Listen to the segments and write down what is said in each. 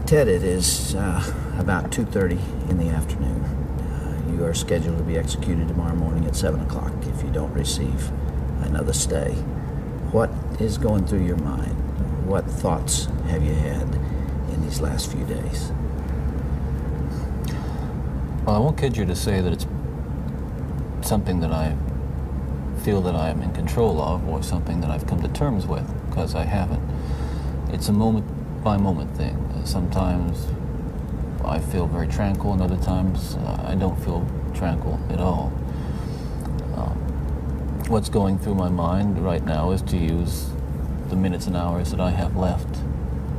Ted, it is about 2:30 in the afternoon. You are scheduled to be executed tomorrow morning at 7 o'clock if you don't receive another stay. What is going through your mind? What thoughts have you had in these last few days? Well, I won't kid you to say that it's something that I feel that I am in control of, or something that I've come to terms with, because I haven't. It's a moment-by-moment thing. Sometimes I feel very tranquil, and other times I don't feel tranquil at all. What's going through my mind right now is to use the minutes and hours that I have left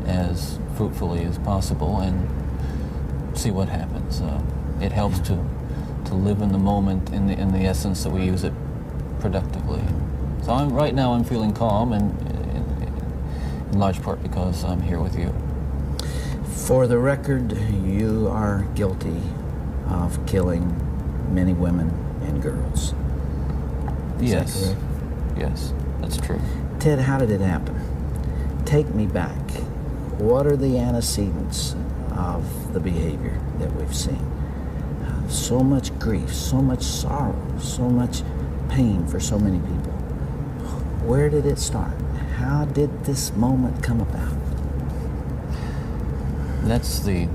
as fruitfully as possible and see what happens. It helps to live in the moment in the essence that we use it productively. So right now I'm feeling calm, and in large part because I'm here with you. For the record, you are guilty of killing many women and girls. Yes. Yes, that's true. Ted, how did it happen? Take me back. What are the antecedents of the behavior that we've seen? So much grief, so much sorrow, so much pain for so many people. Where did it start? How did this moment come about? That's the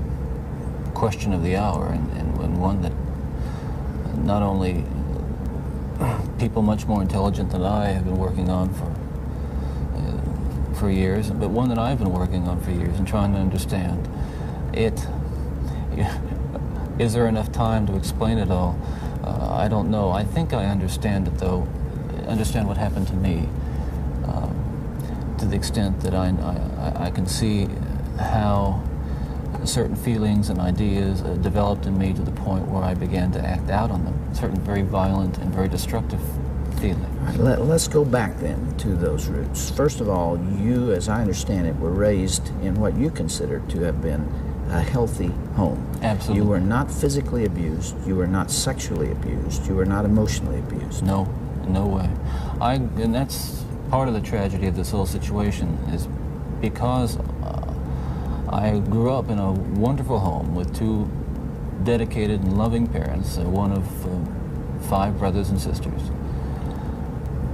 question of the hour, and one that not only people much more intelligent than I have been working on for years, but one that I've been working on for years and trying to understand. Is there enough time to explain it all? I don't know. I think I understand it, though. Understand what happened to me, to the extent that I can see how certain feelings and ideas developed in me to the point where I began to act out on them. Certain very violent and very destructive feelings. Let's go back then to those roots. First of all, you, as I understand it, were raised in what you consider to have been a healthy home. Absolutely. You were not physically abused. You were not sexually abused. You were not emotionally abused. No, no way. And that's part of the tragedy of this whole situation, is because I grew up in a wonderful home with two dedicated and loving parents, one of 5 brothers and sisters.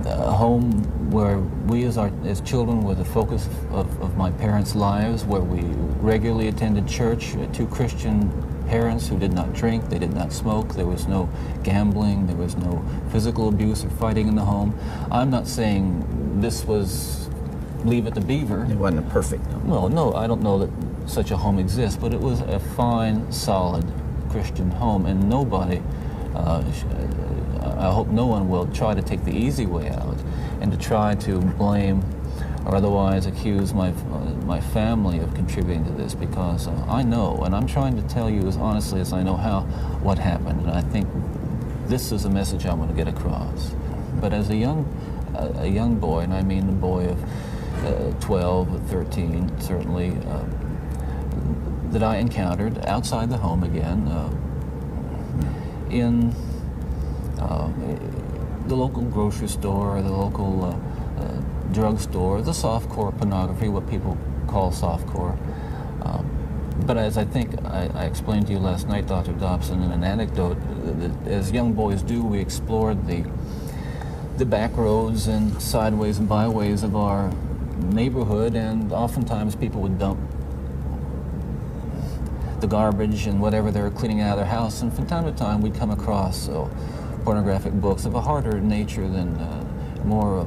A home where we as children were the focus of my parents' lives, where we regularly attended church, 2 Christian parents who did not drink, they did not smoke, there was no gambling, there was no physical abuse or fighting in the home. I'm not saying this was Leave It to Beaver. It wasn't a perfect home. Well, no, I don't know that such a home exists, but it was a fine, solid Christian home, and nobody, I hope no one will try to take the easy way out and to try to blame or otherwise accuse my family of contributing to this, because I know, and I'm trying to tell you as honestly as I know what happened, and I think this is a message I want to get across. But as a young boy, and I mean a boy of 12 or 13, certainly, that I encountered outside the home again, in the local grocery store, the local drugstore, the softcore pornography, what people call softcore. But as I think I explained to you last night, Dr. Dobson, in an anecdote, as young boys do, we explored the back roads and sideways and byways of our neighborhood, and oftentimes people would dump the garbage and whatever they were cleaning out of their house, and from time to time we'd come across pornographic books of a harder nature than more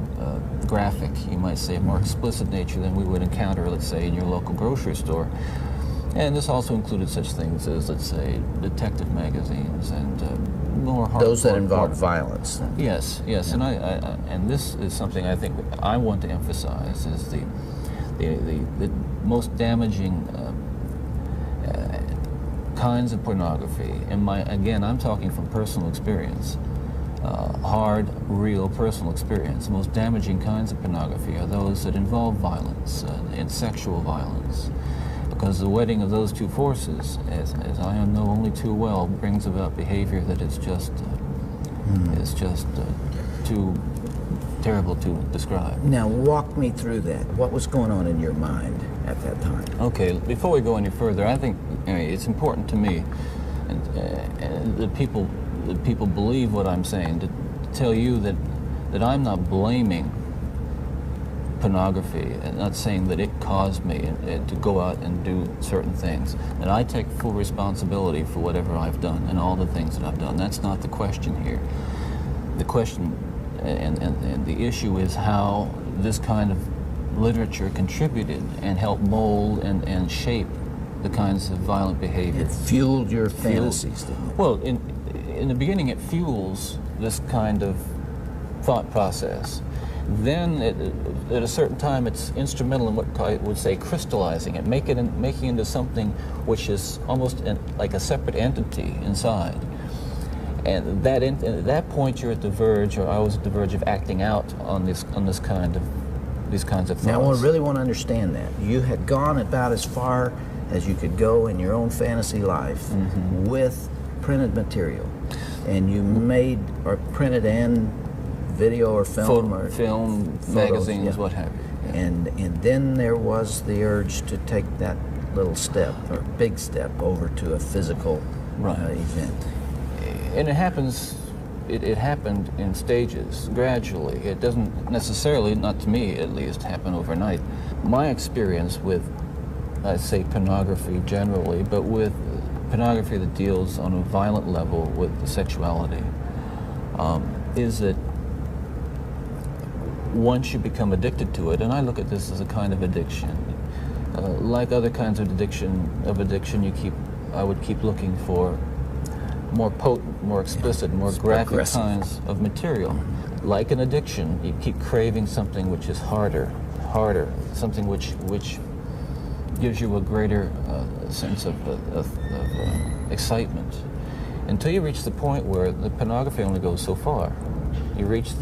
graphic, you might say, more explicit nature than we would encounter, let's say, in your local grocery store. And this also included such things as, let's say, detective magazines and more hard. Those that involve violence. Yes, yes, yeah. And this is something I think I want to emphasize, is the most damaging kinds of pornography. And again, I'm talking from personal experience, hard, real personal experience. The most damaging kinds of pornography are those that involve violence and sexual violence. Because the wedding of those two forces, as I know only too well, brings about behavior that is just too terrible to describe. Now, walk me through that. What was going on in your mind at that time? Okay, before we go any further, I think it's important to me, and that people believe what I'm saying, to tell you that I'm not blaming pornography and not saying that it caused me to go out and do certain things. And I take full responsibility for whatever I've done and all the things that I've done. That's not the question here. The question and the issue is how this kind of literature contributed and helped mold and shape the kinds of violent behavior. It fueled your fantasies, didn't it? Well, in the beginning it fuels this kind of thought process. Then, at a certain time, it's instrumental in what I would say crystallizing it, making it into something which is almost like a separate entity inside. And at that point, you're at the verge, or I was at the verge of acting out on these kinds of thoughts. Now, I really want to understand that. You had gone about as far as you could go in your own fantasy life with printed material, and you made or printed and video or film or film, photos, magazines, what have you. Yeah. And then there was the urge to take that little step or big step over to a physical event. And it happened in stages, gradually. It doesn't necessarily, not to me at least, happen overnight. My experience with, I'd say, pornography generally, but with pornography that deals on a violent level with sexuality, is that once you become addicted to it, and I look at this as a kind of addiction, like other kinds of addiction, I would keep looking for more potent, more explicit, more graphic kinds of material. Like an addiction, you keep craving something which is harder, something which gives you a greater sense of excitement, until you reach the point where the pornography only goes so far. You reach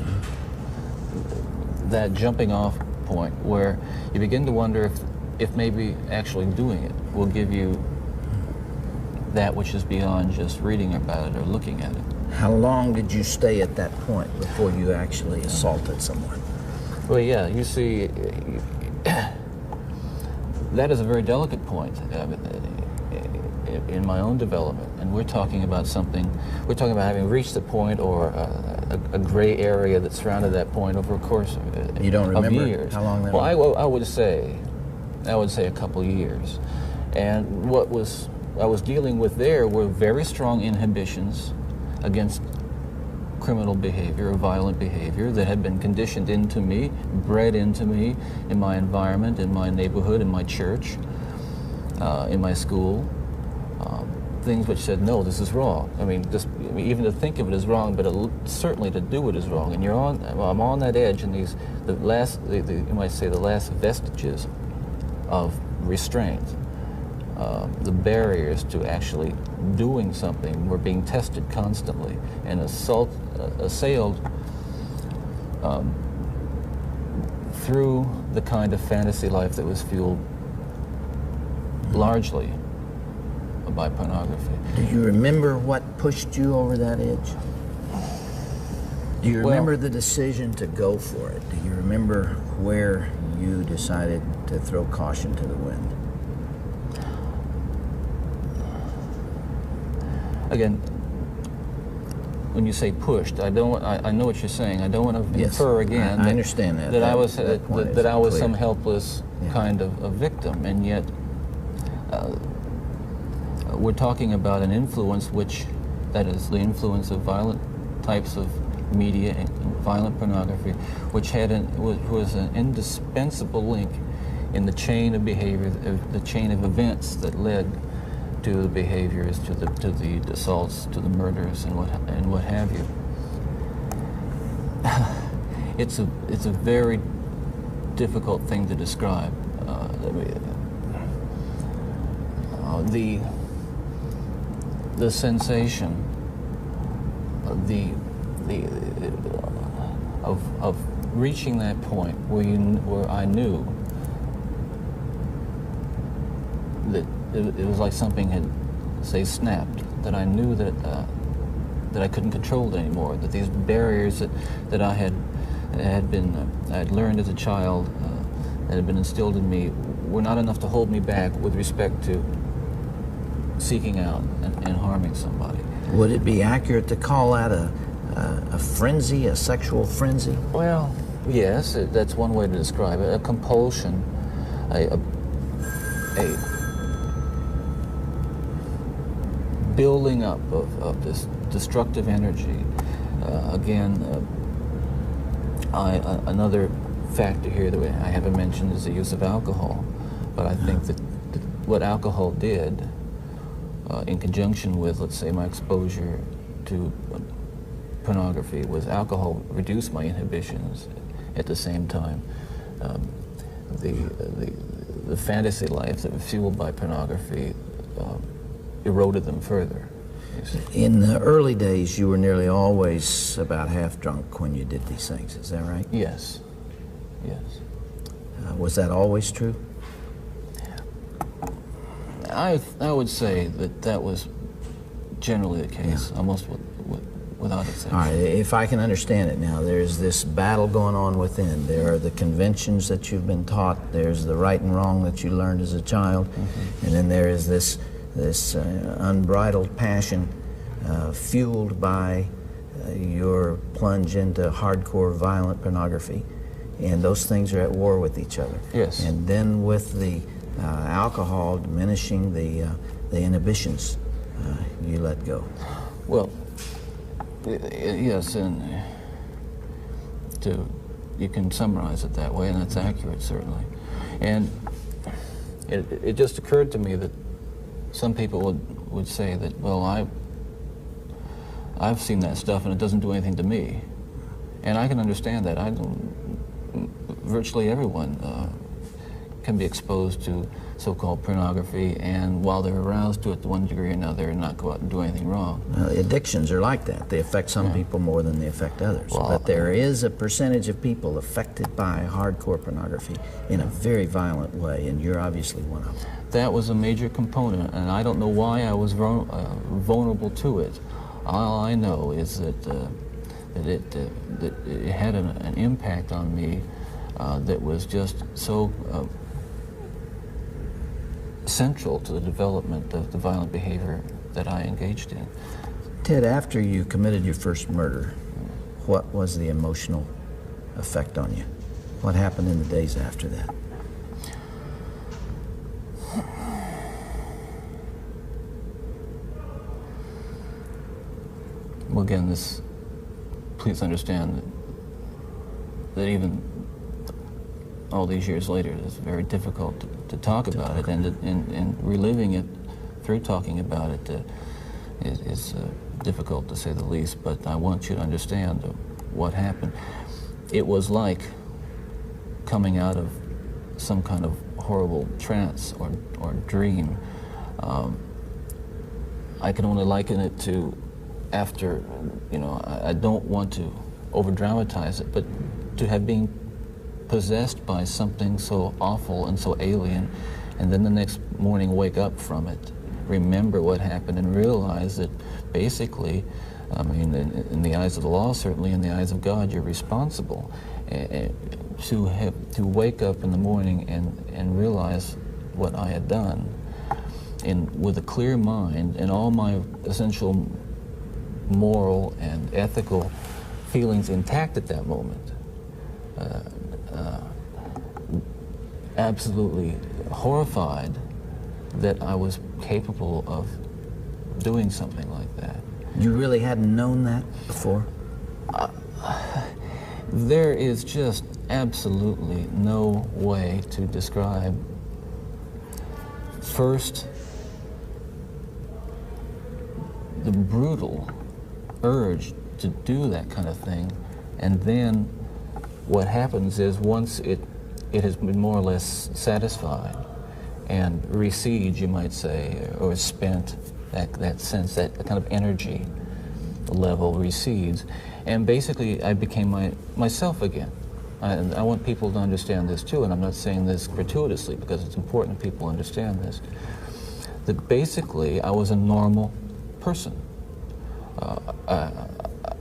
that jumping off point where you begin to wonder if maybe actually doing it will give you that which is beyond just reading about it or looking at it. How long did you stay at that point before you actually assaulted someone? Well, yeah, you see, that is a very delicate point in my own development, and we're talking about having reached the point or a gray area that surrounded that point over a course of You don't remember years. How long that was? was? I would say a couple of years. And what I was dealing with there were very strong inhibitions against criminal behavior or violent behavior that had been conditioned into me, bred into me in my environment, in my neighborhood, in my church, in my school. Things which said, no, this is wrong. I mean, even to think of it is wrong, but certainly to do it is wrong. And I'm on that edge, and you might say the last vestiges of restraint, the barriers to actually doing something were being tested constantly and assailed through the kind of fantasy life that was fueled largely by pornography. Do you remember what pushed you over that edge? Do you remember the decision to go for it? Do you remember where you decided to throw caution to the wind? Again, when you say pushed, I know what you're saying. I don't want to infer again. I understand that. That I was some helpless kind of a victim, and yet we're talking about an influence that is the influence of violent types of media and violent pornography, which was an indispensable link in the chain of behavior, the chain of events that led to the behaviors, to the assaults, to the murders, and what have you. It's a very difficult thing to describe. The sensation, of reaching that point where I knew that it was like something had, say, snapped, that I knew that I couldn't control it anymore, that these barriers that I had I had learned as a child, that had been instilled in me, were not enough to hold me back with respect to seeking out and harming somebody. Would it be accurate to call that a frenzy, a sexual frenzy? Well, yes, that's one way to describe it. A compulsion, a building up of this destructive energy. Another factor here that I haven't mentioned is the use of alcohol. But I think that what alcohol did, in conjunction with, let's say, my exposure to pornography, was alcohol reduced my inhibitions. At the same time, the fantasy life that was fueled by pornography eroded them further. In the early days, you were nearly always about half drunk when you did these things. Is that right? Yes. Yes. Was that always true? I would say that was generally the case, almost without exception. All right, if I can understand it now, there's this battle going on within. There are the conventions that you've been taught. There's the right and wrong that you learned as a child. And then there is this unbridled passion fueled by your plunge into hardcore violent pornography. And those things are at war with each other. Yes. And then with the alcohol diminishing the inhibitions, you let go. Well, yes, and you can summarize it that way, and that's accurate, certainly. And it just occurred to me that some people would say that, well, I've seen that stuff and it doesn't do anything to me. And I can understand that. Virtually everyone can be exposed to so-called pornography, and while they're aroused to it to one degree or another, not go out and do anything wrong. Well, addictions are like that. They affect some people more than they affect others. Well, but there is a percentage of people affected by hardcore pornography in a very violent way, and you're obviously one of them. That was a major component, and I don't know why I was vulnerable to it. All I know is that it had an impact on me that was just so central to the development of the violent behavior that I engaged in. Ted, after you committed your first murder, what was the emotional effect on you? What happened in the days after that? Well, again, please understand that even all these years later, it's very difficult to talk about it, and reliving it through talking about it is difficult, to say the least. But I want you to understand what happened. It was like coming out of some kind of horrible trance or dream. I can only liken it to, after, I don't want to over-dramatize it, but to have been possessed by something so awful and so alien, and then the next morning wake up from it, remember what happened, and realize that basically, in the eyes of the law, certainly in the eyes of God, you're responsible. To wake up in the morning and realize what I had done, and with a clear mind and all my essential moral and ethical feelings intact at that moment, absolutely horrified that I was capable of doing something like that. You really hadn't known that before? There is just absolutely no way to describe, first, the brutal urge to do that kind of thing, and then what happens is, once it has been more or less satisfied and recedes, you might say, or spent, that sense, that kind of energy level recedes, and basically I became myself again. I want people to understand this too, and I'm not saying this gratuitously because it's important that people understand this, that basically I was a normal person.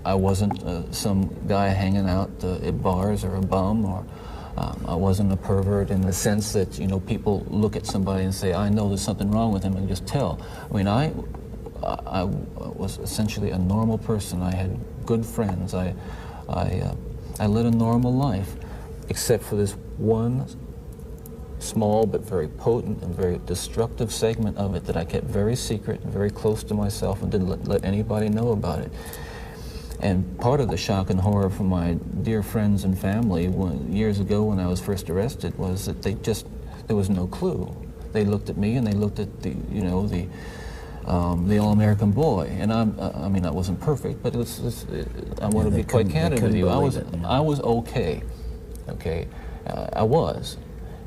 I wasn't some guy hanging out at bars or a bum, or I wasn't a pervert in the sense that, you know, people look at somebody and say, I know there's something wrong with him, and just tell. I mean, I was essentially a normal person. I had good friends. I led a normal life, except for this one small but very potent and very destructive segment of it that I kept very secret and very close to myself and didn't let anybody know about it. And part of the shock and horror from my dear friends and family years ago when I was first arrested was that there was no clue. They looked at me and they looked at the all-American boy, and I mean, I wasn't perfect, but I want to be quite candid with you. I was okay. I was.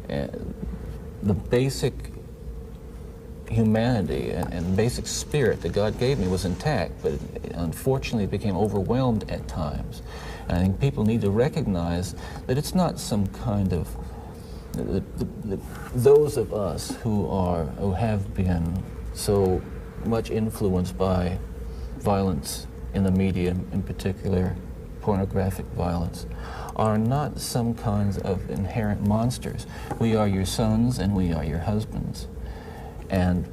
The basic humanity and basic spirit that God gave me was intact, but unfortunately it became overwhelmed at times. And I think people need to recognize that it's not some kind of those of us who have been so much influenced by violence in the media, in particular pornographic violence, are not some kinds of inherent monsters. We are your sons and we are your husbands. And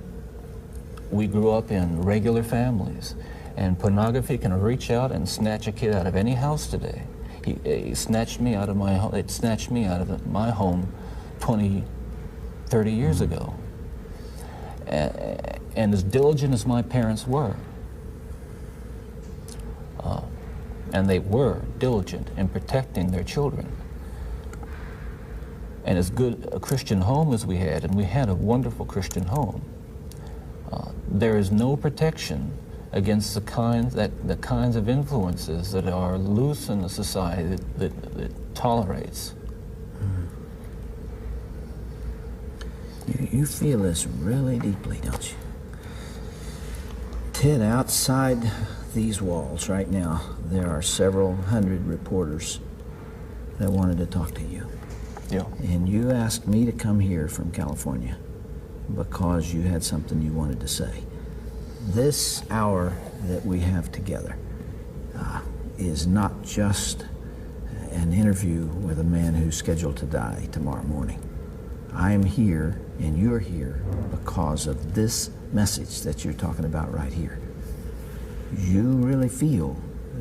we grew up in regular families. And pornography can reach out and snatch a kid out of any house today. It snatched me out of my home. It snatched me out of my home 20, 30 years ago. And as diligent as my parents were, and they were diligent in protecting their children, and as good a Christian home as we had, and we had a wonderful Christian home, there is no protection against the kinds of influences that are loose in a society that tolerates. You feel this really deeply, don't you? Ted, outside these walls right now, there are several hundred reporters that wanted to talk to you. Yeah. And you asked me to come here from California because you had something you wanted to say. This hour that we have together is not just an interview with a man who's scheduled to die tomorrow morning. I am here and you're here because of this message that you're talking about right here. You really feel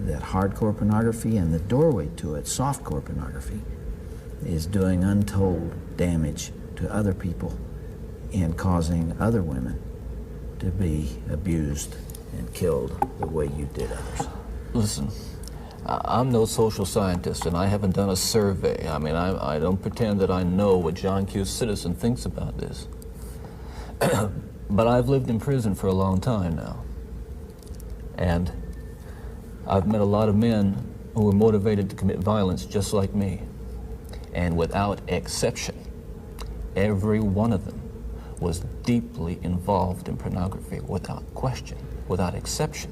that hardcore pornography and the doorway to it, softcore pornography, is doing untold damage to other people and causing other women to be abused and killed the way you did others. Listen, I'm no social scientist, and I haven't done a survey. I mean, I don't pretend that I know what John Q. Citizen thinks about this. But I've lived in prison for a long time now. And I've met a lot of men who were motivated to commit violence just like me. And without exception, every one of them was deeply involved in pornography, without question, without exception,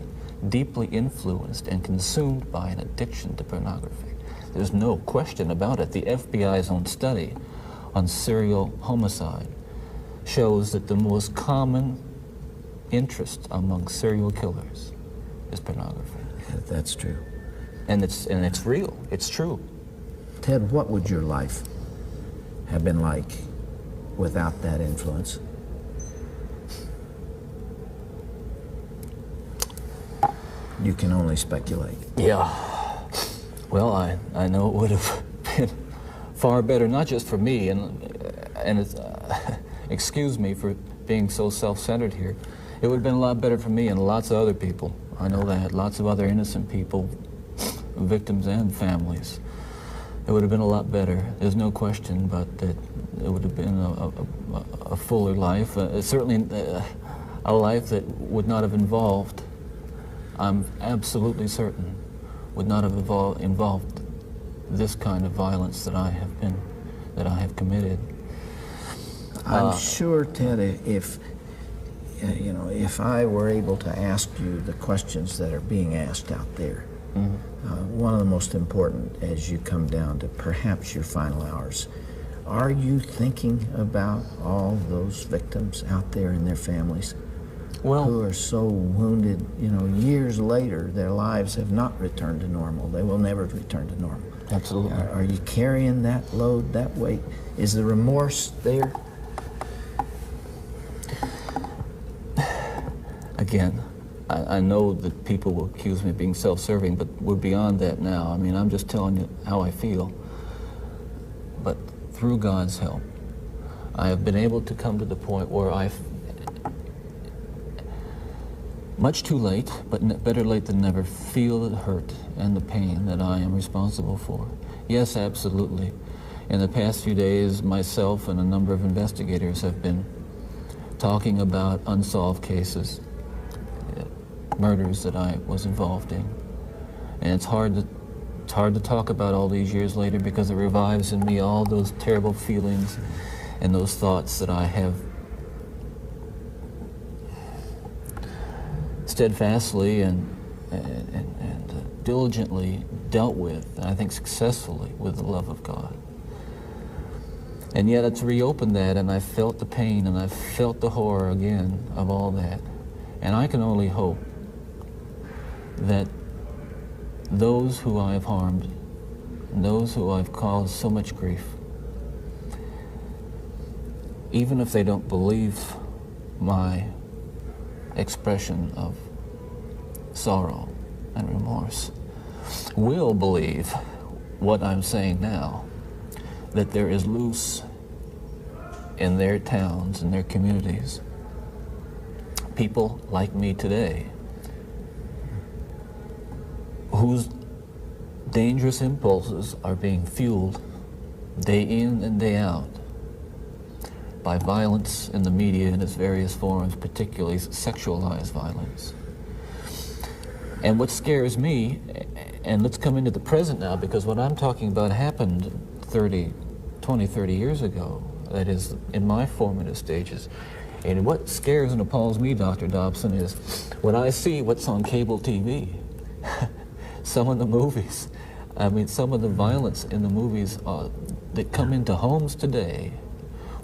deeply influenced and consumed by an addiction to pornography. There's no question about it. The FBI's own study on serial homicide shows that the most common interest among serial killers is pornography. Yeah, that's true. And it's real. It's true. Ted, what would your life have been like without that influence? You can only speculate. Yeah. Well, I know it would have been far better, not just for me, and it's, excuse me for being so self-centered here. It would have been a lot better for me and lots of other people. I know that, lots of other innocent people, victims and families. It would have been a lot better. There's no question, but it would have been a fuller life. Certainly a life that would not have involved, I'm absolutely certain, would not have involved this kind of violence that I have committed. I'm sure, Ted, if I were able to ask you the questions that are being asked out there, one of the most important as you come down to perhaps your final hours, are you thinking about all those victims out there and their families? Well, who are so wounded, years later, their lives have not returned to normal. They will never return to normal. absolutely. Are you carrying that load, that weight? Is the remorse there? Again, I know that people will accuse me of being self-serving, but we're beyond that now. I mean, I'm just telling you how I feel. But through God's help, I have been able to come to the point where much too late, but better late than never, feel the hurt and the pain that I am responsible for. Yes, absolutely. In the past few days, myself and a number of investigators have been talking about unsolved cases, murders that I was involved in. And it's hard to talk about all these years later because it revives in me all those terrible feelings and those thoughts that I have steadfastly and diligently dealt with, and I think successfully, with the love of God. And yet it's reopened that, and I felt the pain and I felt the horror again of all that. And I can only hope that those who I have harmed, and those who I've caused so much grief, even if they don't believe my expression of sorrow and remorse, will believe what I'm saying now, that there is loose in their towns and their communities people like me today whose dangerous impulses are being fueled day in and day out by violence in the media in its various forms, particularly sexualized violence. And what scares me, and let's come into the present now, because what I'm talking about happened 20, 30 years ago, that is, in my formative stages. And what scares and appalls me, Dr. Dobson, is when I see what's on cable TV, some of the movies, I mean, some of the violence in the movies that come into homes today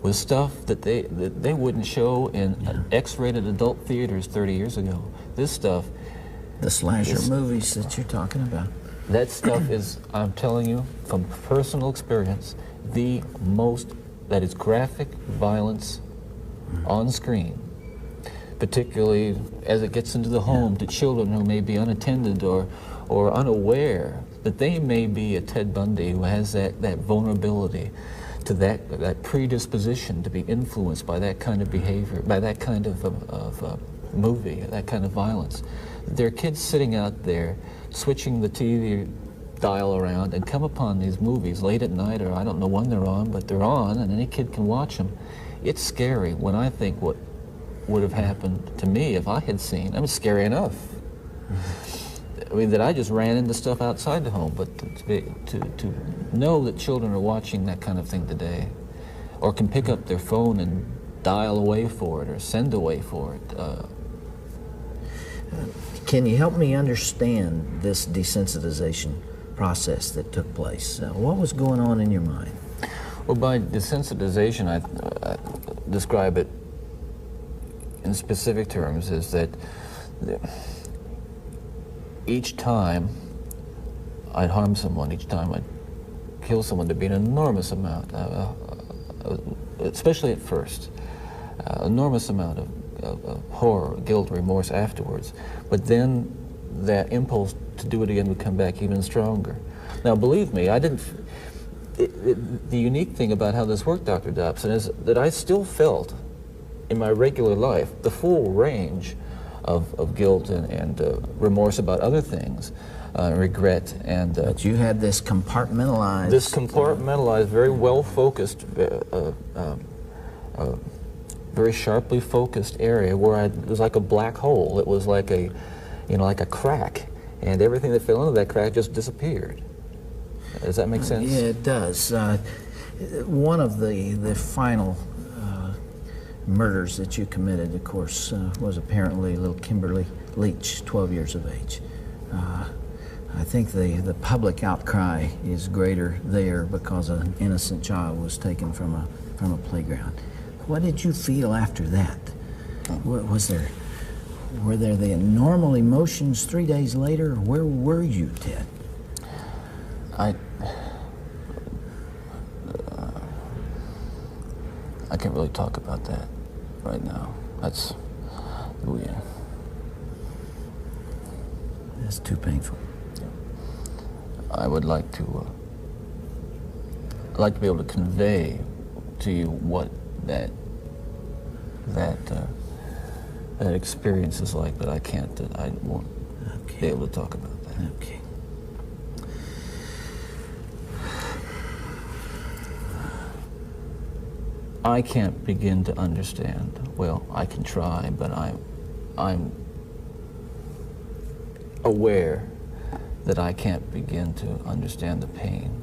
with stuff that they wouldn't show in X-rated adult theaters 30 years ago. This stuff, the slasher movies that you're talking about. That stuff is, I'm telling you, from personal experience, the most, that is graphic violence on screen, particularly as it gets into the home to children who may be unattended or unaware that they may be a Ted Bundy who has that vulnerability to that predisposition to be influenced by that kind of behavior, by that kind of movie, that kind of violence. There are kids sitting out there switching the TV dial around and come upon these movies late at night, or I don't know when they're on, but they're on and any kid can watch them. It's scary when I think what would have happened to me if I had seen. I mean, scary enough. I mean, that I just ran into stuff outside the home, but to know that children are watching that kind of thing today, or can pick up their phone and dial away for it or send away for it. Can you help me understand this desensitization process that took place? What was going on in your mind? Well, by desensitization, I describe it in specific terms is that each time I'd harm someone, each time I'd kill someone, there'd be an enormous amount, especially at first, enormous amount of horror, guilt, remorse afterwards. But then that impulse to do it again would come back even stronger. Now, believe me, I didn't. The unique thing about how this worked, Dr. Dobson, is that I still felt in my regular life the full range of guilt and remorse about other things, regret and... but you had this compartmentalized... This compartmentalized, very well-focused, very sharply focused area where it was like a black hole. It was like a, like a crack, and everything that fell into that crack just disappeared. Does that make sense? Yeah, it does. One of the final murders that you committed, of course, was apparently little Kimberly Leach, 12 years of age. I think the public outcry is greater there because an innocent child was taken from a playground. What did you feel after that? Was there Were there the normal emotions 3 days later? Where were you, Ted? I can't really talk about that right now. That's That's too painful. I would like to be able to convey to you what that experience is like, but I can't. I won't be able to talk about that. Okay. I can't begin to understand. Well, I can try, but I'm aware that I can't begin to understand the pain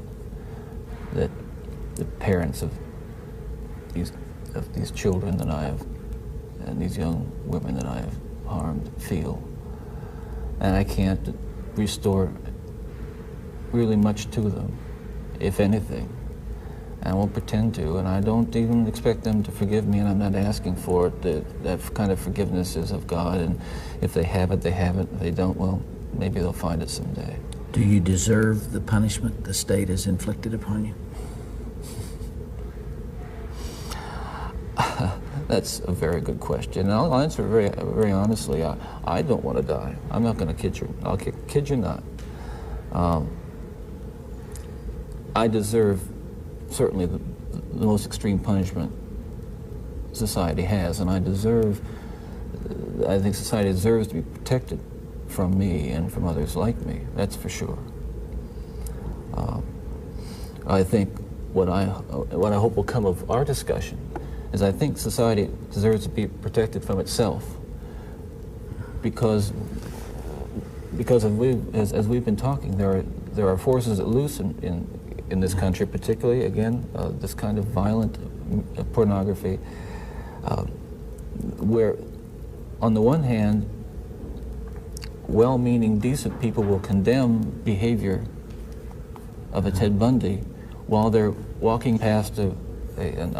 that the parents of these children that I have, and these young women that I have harmed, feel. And I can't restore really much to them, if anything. And I won't pretend to, and I don't even expect them to forgive me, and I'm not asking for it. That kind of forgiveness is of God, and if they have it, they have it. If they don't, well, maybe they'll find it someday. Do you deserve the punishment the state has inflicted upon you? That's a very good question, and I'll answer very, very honestly. I don't want to die. I'm not going to kid you. I'll kid you not. I deserve certainly the most extreme punishment society has, and I think society deserves to be protected from me and from others like me. That's for sure. I think what I hope will come of our discussion is I think society deserves to be protected from itself, because as we've been talking, there are forces at loose in this country, particularly, again, this kind of violent pornography, where, on the one hand, well-meaning, decent people will condemn behavior of a Ted Bundy while they're walking past a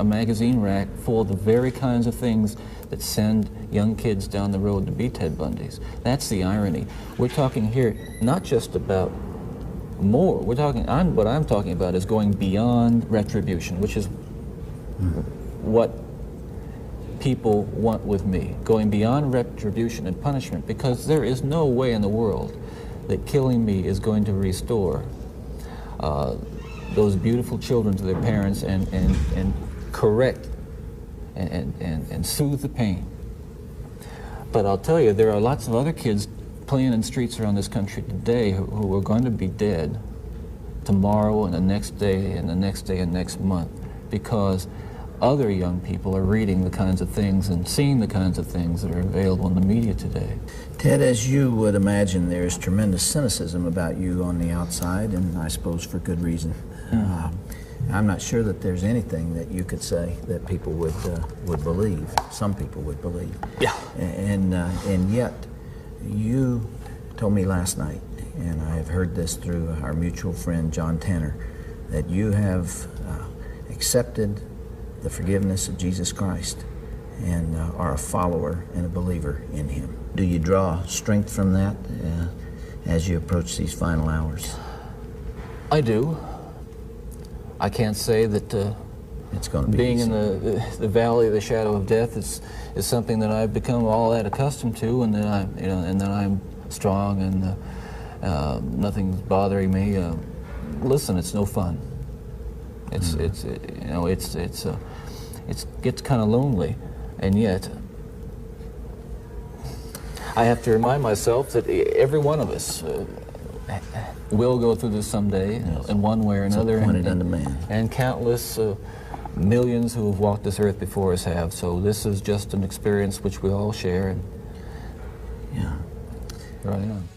magazine rack full of the very kinds of things that send young kids down the road to be Ted Bundys. That's the irony. We're talking here not just about more. We're talking. What I'm talking about is going beyond retribution, which is what people want with me. Going beyond retribution and punishment, because there is no way in the world that killing me is going to restore those beautiful children to their parents and correct and soothe the pain. But I'll tell you, there are lots of other kids playing in streets around this country today who are going to be dead tomorrow and the next day and the next day and next month, because other young people are reading the kinds of things and seeing the kinds of things that are available in the media today. Ted, as you would imagine, there's tremendous cynicism about you on the outside, and I suppose for good reason. I'm not sure that there's anything that you could say that people would believe. Some people would believe. Yeah. And yet, you told me last night, and I have heard this through our mutual friend John Tanner, that you have accepted the forgiveness of Jesus Christ and are a follower and a believer in Him. Do you draw strength from that as you approach these final hours? I do. I can't say that it's going to be being easy. in the valley of the shadow of death is something that I've become all that accustomed to, and that I'm strong and nothing's bothering me. Listen, it's no fun. It gets kind of lonely, and yet I have to remind myself that every one of us will go through this someday, in one way or another, and countless millions who have walked this earth before us have. So this is just an experience which we all share. And yeah, right on.